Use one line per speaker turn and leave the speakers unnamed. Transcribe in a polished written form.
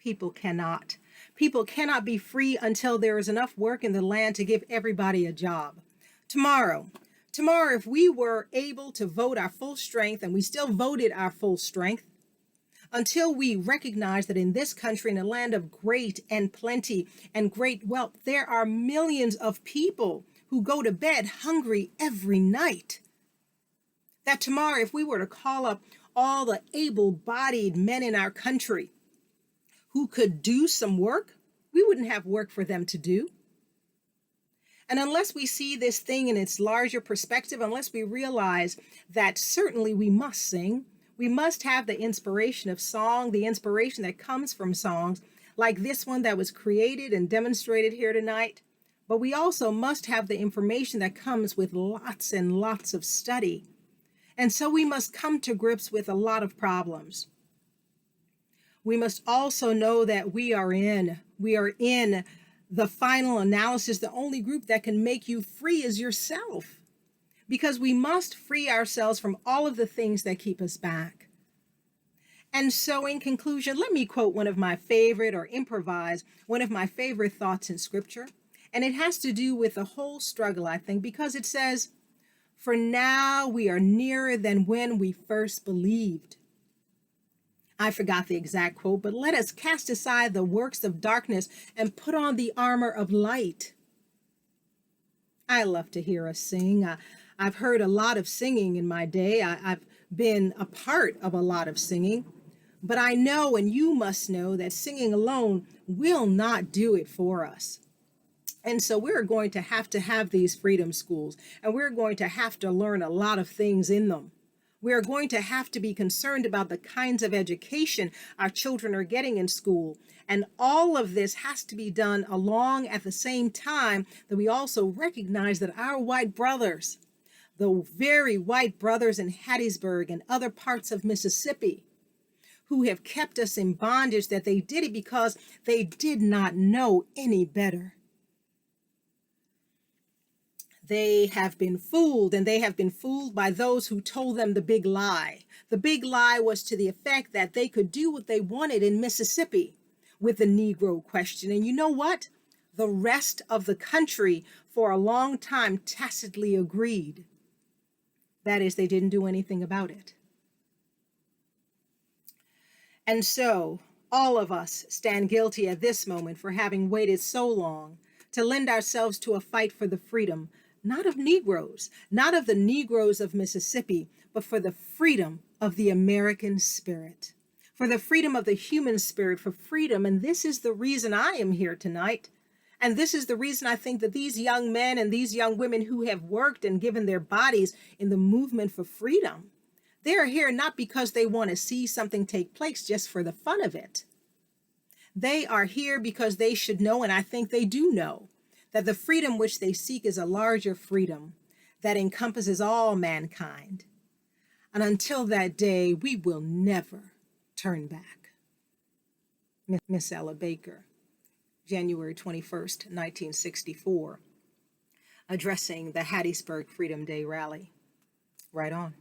People cannot. People cannot be free until there is enough work in the land to give everybody a job. Tomorrow, if we were able to vote our full strength, and we still voted our full strength, until we recognize that in this country, in a land of great and plenty and great wealth, there are millions of people who go to bed hungry every night. That tomorrow, if we were to call up all the able-bodied men in our country who could do some work, we wouldn't have work for them to do. And unless we see this thing in its larger perspective, unless we realize that certainly we must sing, we must have the inspiration of song, the inspiration that comes from songs like this one that was created and demonstrated here tonight. But we also must have the information that comes with lots and lots of study. And so we must come to grips with a lot of problems. We must also know that we are in the final analysis. The only group that can make you free is yourself, because we must free ourselves from all of the things that keep us back. And so in conclusion, let me quote one of my favorite thoughts in scripture. And it has to do with the whole struggle, I think, because it says, "For now we are nearer than when we first believed." I forgot the exact quote, but let us cast aside the works of darkness and put on the armor of light. I love to hear us sing. I've heard a lot of singing in my day. I've been a part of a lot of singing, but I know, and you must know, that singing alone will not do it for us. And so we're going to have these freedom schools, and we're going to have to learn a lot of things in them. We are going to have to be concerned about the kinds of education our children are getting in school. And all of this has to be done along at the same time that we also recognize that our white brothers, the very white brothers in Hattiesburg and other parts of Mississippi, who have kept us in bondage, that they did it because they did not know any better. They have been fooled, and they have been fooled by those who told them the big lie. The big lie was to the effect that they could do what they wanted in Mississippi with the Negro question. And you know what? The rest of the country for a long time tacitly agreed. That is, they didn't do anything about it. And so all of us stand guilty at this moment for having waited so long to lend ourselves to a fight for the freedom, not of Negroes, not of the Negroes of Mississippi, but for the freedom of the American spirit, for the freedom of the human spirit, for freedom. And this is the reason I am here tonight. And this is the reason I think that these young men and these young women who have worked and given their bodies in the movement for freedom, they're here not because they want to see something take place just for the fun of it. They are here because they should know, and I think they do know, that the freedom which they seek is a larger freedom that encompasses all mankind. And until that day, we will never turn back. Miss Ella Baker, January 21st, 1964, addressing the Hattiesburg Freedom Day rally. Right on.